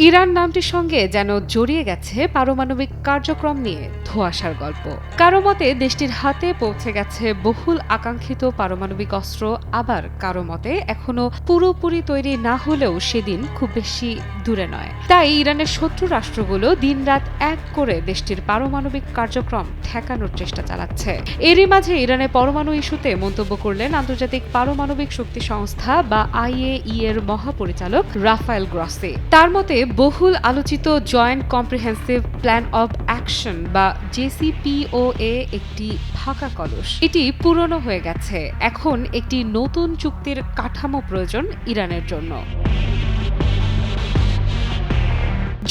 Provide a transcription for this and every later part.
Iran নামটির সঙ্গে যেন জড়িয়ে গেছে পারমাণবিক কার্যক্রম নিয়ে ধোঁয়াশার গল্প। কারো মতে দেশটির হাতে পৌঁছে গেছে বহুল আকাঙ্ক্ষিত পারমাণবিক অস্ত্র, আবার কারো মতে এখনো পুরোপুরি তৈরি না হলেও সেদিন খুব বেশি দূরে নয়। তাই ইরানের শত্রু রাষ্ট্রগুলো দিনরাত এক করে দেশটির পারমাণবিক কার্যক্রম ঠেকানোর চেষ্টা চালাচ্ছে। এরই মাঝে ইরানের পরমাণু ইস্যুতে মন্তব্য করলেন আন্তর্জাতিক পারমাণবিক শক্তি সংস্থা বা IAEA এর মহাপরিচালক রাফায়েল গ্রসি। তার মতে বহুল আলোচিত joint comprehensive plan of action বা JCPOA একটি ফাঁকা কলস। এটি পুরনো হয়ে গেছে। এখন একটি নতুন চুক্তির কাঠামো প্রয়োজন ইরানের জন্য।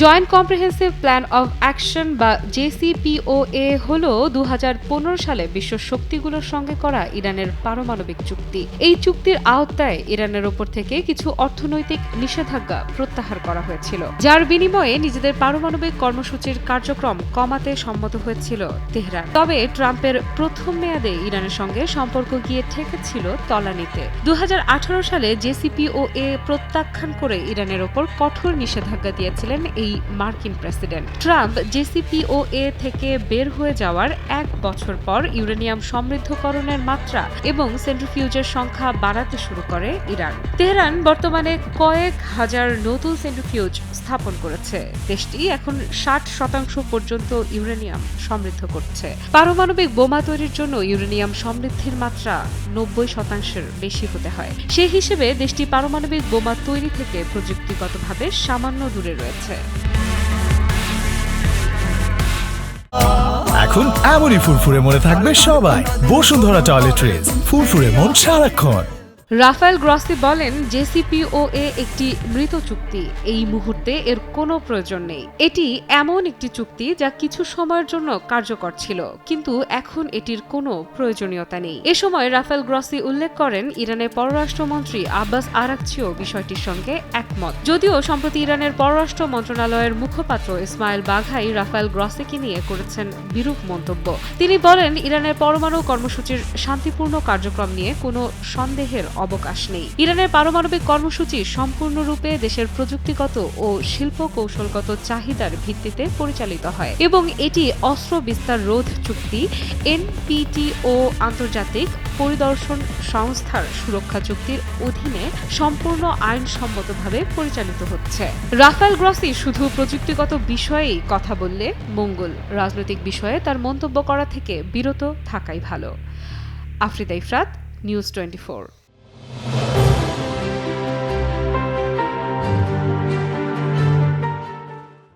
Joint comprehensive plan of action বা JCPOA হল 2015 সালে বিশ্ব শক্তিগুলোর সঙ্গে করা ইরানের পারমাণবিক চুক্তি। এই চুক্তির আওতায় ইরানের ওপর থেকে কিছু অর্থনৈতিক নিষেধাজ্ঞা প্রত্যাহার করা হয়েছিল, যার বিনিময়ে নিজেদের পারমাণবিক কর্মসূচির কার্যক্রম কমাতে সম্মত হয়েছিল তেহরান। তবে ট্রাম্পের প্রথম মেয়াদে ইরানের সঙ্গে সম্পর্ক গিয়ে ঠেকেছিল তলানিতে। 2018 সালে JCPOA প্রত্যাখ্যান করে ইরানের ওপর কঠোর নিষেধাজ্ঞা দিয়েছিলেন এই মার্কিন প্রেসিডেন্ট। ট্রাম্প JCPOA থেকে বের হয়ে যাওয়ার 1 বছর পর ইউরেনিয়াম সমৃদ্ধকরণের মাত্রা এবং সেন্ট্রিফিউজের সংখ্যা বাড়াতে শুরু করে ইরান। তেহরান বর্তমানে কয়েক হাজার নতুন সেন্ট্রিফিউজ স্থাপন করেছে। দেশটি এখন 60% পর্যন্ত ইউরেনিয়াম সমৃদ্ধ করছে। পারমাণবিক বোমা তৈরির জন্য ইউরেনিয়াম সমৃদ্ধির মাত্রা 90% বেশি হতে হয়। সে হিসেবে দেশটি পারমাণবিক বোমা তৈরি থেকে প্রযুক্তিগতভাবে সামান্য দূরে রয়েছে। এখন এমনই ফুরফুরে মনে থাকবে সবাই। বসুন্ধরা টয়লেট্রিজ, ফুরফুরে মন সারাক্ষণ। রাফায়েল গ্রসি বলেন, JCPOA একটি মৃত চুক্তি। এই মুহূর্তে এর কোনো প্রয়োজন নেই। এটি এমন একটি চুক্তি যা কিছু সময়ের জন্য কার্যকর ছিল, কিন্তু এখন এটির কোনো প্রয়োজনীয়তা নেই। এ সময় রাফায়েল গ্রসি উল্লেখ করেন, ইরানের পররাষ্ট্রমন্ত্রী আব্বাস আরাকচিও বিষয়টির সঙ্গে একমত। যদিও সম্প্রতি ইরানের পররাষ্ট্র মন্ত্রণালয়ের মুখপাত্র ইসমাইল বাঘাই রাফায়েল গ্রসিকে নিয়ে করেছেন বিরূপ মন্তব্য। তিনি বলেন, ইরানের পরমাণু কর্মসূচির শান্তিপূর্ণ কার্যক্রম নিয়ে কোনো সন্দেহের অবকাশ নেই। ইরানের পারমাণবিক কর্মসূচি সম্পূর্ণরূপে দেশের প্রযুক্তিগত ও শিল্প কৌশলগত চাহিদার ভিত্তিতে পরিচালিত হয় এবং এটি অস্ত্র বিস্তার রোধ চুক্তি NPT ও আন্তর্জাতিক পরিদর্শন সংস্থার সুরক্ষা চুক্তির অধীনে সম্পূর্ণ আইনসম্মতভাবে পরিচালিত হচ্ছে। রাফায়েল গ্রসি শুধু প্রযুক্তিগত বিষয়েই কথা বললে মঙ্গল, রাজনৈতিক বিষয়ে তার মন্তব্য করা থেকে বিরত থাকাই ভালো। আফরিদা ইফরাত, নিউজ 24।